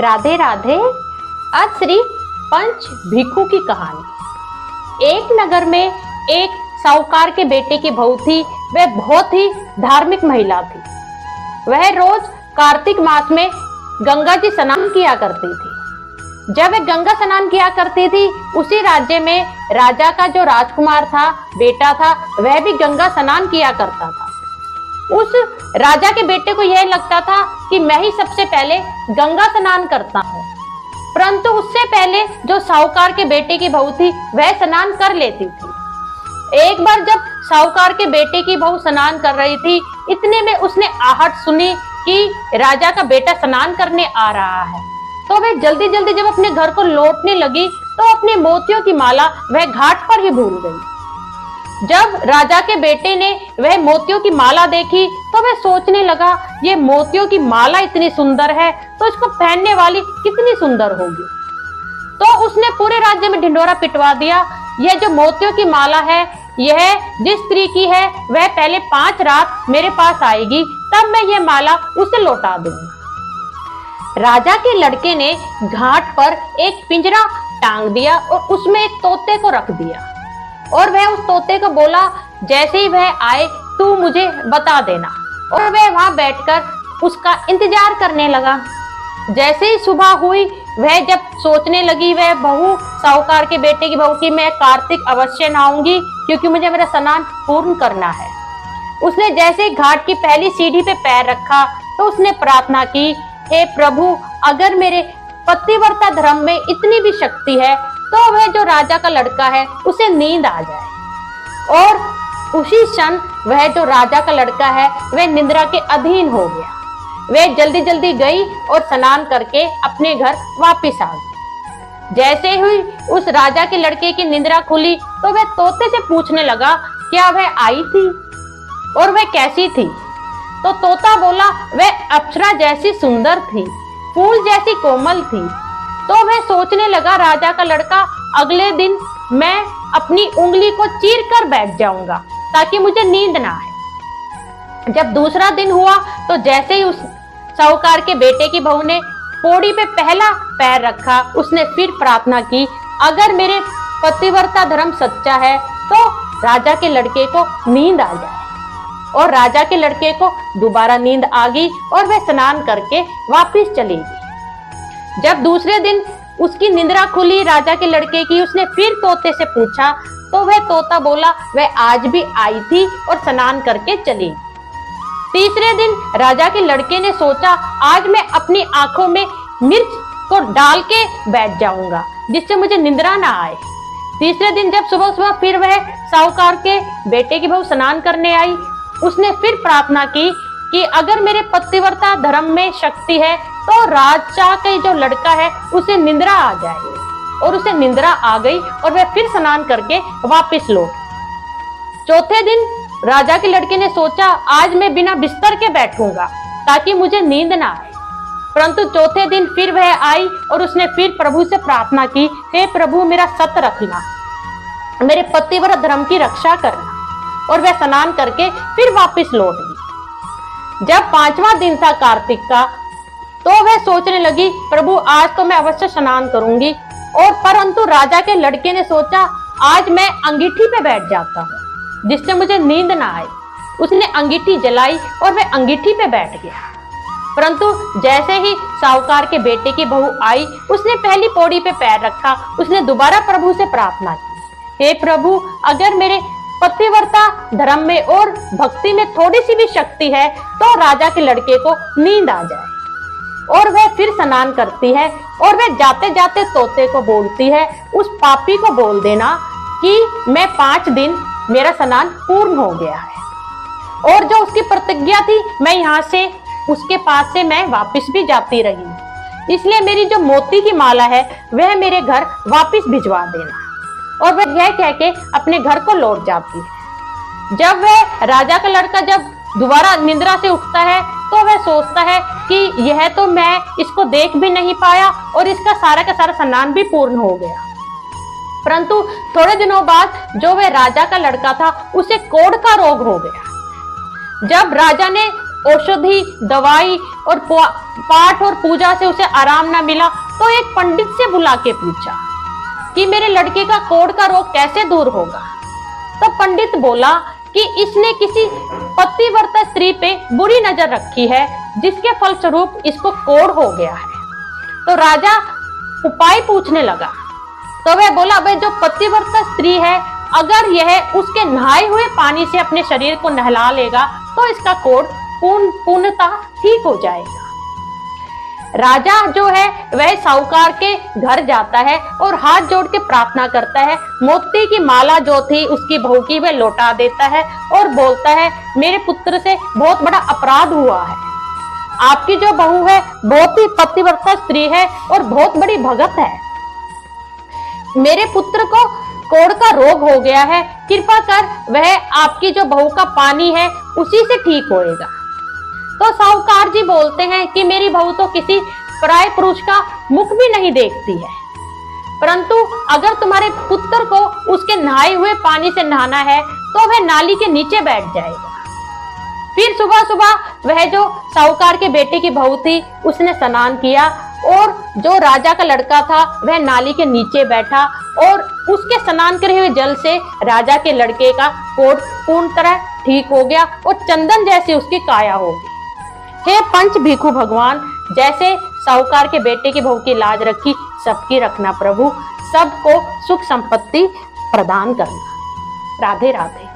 राधे राधे। आज श्री पंच भिक्षु की कहानी। एक नगर में एक साहूकार के बेटे की बहू थी। वह बहुत ही धार्मिक महिला थी। वह रोज कार्तिक मास में गंगा जी स्नान किया करती थी। जब वह गंगा स्नान किया करती थी, उसी राज्य में राजा का जो राजकुमार था, बेटा था, वह भी गंगा स्नान किया करता था। उस राजा के बेटे को यह लगता था कि मैं ही सबसे पहले गंगा स्नान करता हूँ, परंतु उससे पहले जो साहूकार के बेटे की बहू थी वह स्नान कर लेती थी। एक बार जब साहूकार के बेटे की बहू स्नान कर रही थी, इतने में उसने आहट सुनी कि राजा का बेटा स्नान करने आ रहा है। तो वह जल्दी जल्दी जब अपने घर को लौटने लगी तो अपने मोतियों की माला वह घाट पर ही भूल गई। जब राजा के बेटे ने वह मोतियों की माला देखी तो वह सोचने लगा, ये मोतियों की माला इतनी सुंदर है तो इसको पहनने वाली कितनी सुंदर होगी। तो उसने पूरे राज्य में ढिंढोरा पिटवा दिया, यह जो मोतियों की माला है, यह जिस स्त्री की है वह पहले 5 रात मेरे पास आएगी, तब मैं यह माला उसे लौटा दूंगी। राजा के लड़के ने घाट पर एक पिंजरा टांग दिया और उसमें एक तोते को रख दिया और वह उस तोते को बोला, जैसे ही वह आए तू मुझे बता देना। और वह वहां बैठकर उसका इंतजार करने लगा। जैसे ही सुबह हुई, वह जब सोचने लगी, वह बहू साहूकार के बेटे की बहू की, मैं कार्तिक अवश्य नहाऊंगी क्योंकि मुझे मेरा स्नान पूर्ण करना है। उसने जैसे ही घाट की पहली सीढ़ी पे पैर रखा तो उसने प्रार्थना की, हे प्रभु, अगर मेरे पतिव्रता धर्म में इतनी भी शक्ति है तो वह जो राजा का लड़का है उसे नींद आ जाए। और उसी क्षण वह जो राजा का लड़का है वह निद्रा के अधीन हो गया। वह जल्दी जल्दी गई और स्नान करके अपने घर वापस आ गई। जैसे ही उस राजा के लड़के की निद्रा खुली तो वह तोते से पूछने लगा, क्या वह आई थी और वह कैसी थी? तो तोता बोला, वह अप्सरा जैसी सुंदर थी, फूल जैसी कोमल थी। तो वह सोचने लगा, राजा का लड़का, अगले दिन मैं अपनी उंगली को चीर कर बैठ जाऊंगा ताकि मुझे नींद ना आए। जब दूसरा दिन हुआ तो जैसे ही उस साहूकार के बेटे की बहू ने पौड़ी पे पहला पैर रखा, उसने फिर प्रार्थना की, अगर मेरे पतिव्रता धर्म सच्चा है तो राजा के लड़के को नींद आ जाए। और राजा के लड़के को दोबारा नींद आ गई और वह स्नान करके वापिस चली गई। जब दूसरे दिन उसकी निद्रा खुली राजा के लड़के की, उसने फिर तोते से पूछा तो वह तोता बोला, वह आज भी आई थी और स्नान करके चली। तीसरे दिन राजा के लड़के ने सोचा, आज मैं अपनी आंखों में मिर्च को डाल के बैठ जाऊंगा जिससे मुझे निद्रा ना आए। तीसरे दिन जब सुबह सुबह फिर वह साहूकार के बेटे की बहू स्नान करने आई, उसने फिर प्रार्थना की कि अगर मेरे पतिव्रता धर्म में शक्ति है तो राजा का जो लड़का है उसे निद्रा आ जाए। और उसे निद्रा आ गई और वह फिर स्नान करके वापस लौट। चौथे दिन राजा के लड़के ने सोचा, आज मैं बिना बिस्तर के बैठूंगा ताकि मुझे नींद ना आए। परंतु चौथे दिन फिर वह आई और उसने फिर प्रभु से प्रार्थना की, हे प्रभु, मेरा सत रखना, मेरे पतिव्रत धर्म की रक्षा करना। और वह स्नान करके फिर वापस लौट गई। जब 5वां दिन था कार्तिक का, तो वह सोचने लगी, प्रभु, आज तो मैं अवश्य स्नान करूंगी। और परंतु राजा के लड़के ने सोचा, आज मैं अंगीठी पे बैठ जाता हूँ जिससे मुझे नींद ना आए। उसने अंगीठी जलाई और वह अंगीठी पे बैठ गया। परंतु जैसे ही साहूकार के बेटे की बहू आई, उसने पहली पौड़ी पे पैर रखा। उसने दोबारा प्रभु से प्रार्थना की, हे प्रभु, अगर मेरे पतिव्रता धर्म में और भक्ति में थोड़ी सी भी शक्ति है तो राजा के लड़के को नींद आ जाए। और वह फिर स्नान करती है और वह जाते जाते तोते को बोलती है, उस पापी को बोल देना कि मैं 5 दिन मेरा स्नान पूर्ण हो गया है। और जो उसकी प्रतिज्ञा थी, मैं यहाँ से उसके पास से मैं वापस भी जाती रही, इसलिए मेरी जो मोती की माला है वह मेरे घर वापस भिजवा देना। और वह यह कह के अपने घर को लौट जाती है। जब वह राजा का लड़का जब दोबारा निद्रा से उठता है तो वह सोचता है कि यह तो मैं इसको देख भी नहीं पाया और इसका सारा का सारा स्नान भी पूर्ण हो गया। परंतु थोड़े दिनों बाद जो वह राजा का लड़का था, उसे कोढ़ का रोग हो गया। जब राजा ने औषधि, दवाई और पाठ और पूजा से उसे आराम न मिला तो एक पंडित से बुला के पूछा कि मेरे लड़के का कोढ़ का रोग कैसे दूर होगा। तो पंडित बोला कि इसने किसी पतिव्रता स्त्री पे बुरी नजर रखी है, जिसके फलस्वरूप इसको कोढ़ हो गया है। तो राजा उपाय पूछने लगा। तो वह बोला, भाई जो पतिव्रता स्त्री है, अगर यह उसके नहाए हुए पानी से अपने शरीर को नहला लेगा तो इसका कोढ़ पूर्णतः ठीक हो जाएगा। राजा जो है वह साहूकार के घर जाता है और हाथ जोड़ के प्रार्थना करता है। मोती की माला जो थी उसकी बहू की वह लौटा देता है और बोलता है, मेरे पुत्र से बहुत बड़ा अपराध हुआ है। आपकी जो बहू है बहुत ही पतिव्रता स्त्री है और बहुत बड़ी भगत है। मेरे पुत्र को कोढ़ का रोग हो गया है, कृपा कर वह आपकी जो बहू का पानी है उसी से ठीक होएगा। तो साहूकार जी बोलते हैं कि मेरी बहू तो किसी पराये पुरुष का मुख भी नहीं देखती है, परंतु अगर तुम्हारे पुत्र को उसके नहाए हुए पानी से नहाना है तो वह नाली के नीचे बैठ जाएगा। फिर सुबह सुबह वह जो साहूकार के बेटे की बहू थी उसने स्नान किया और जो राजा का लड़का था वह नाली के नीचे बैठा और उसके स्नान करे हुए जल से राजा के लड़के का कोढ़ पूर्ण तरह ठीक हो गया और चंदन जैसी उसकी काया हो गई। हे पंच भिखु भगवान, जैसे साहूकार के बेटे की बहू की लाज रखी, सबकी रखना प्रभु, सबको सुख संपत्ति प्रदान करना। राधे राधे।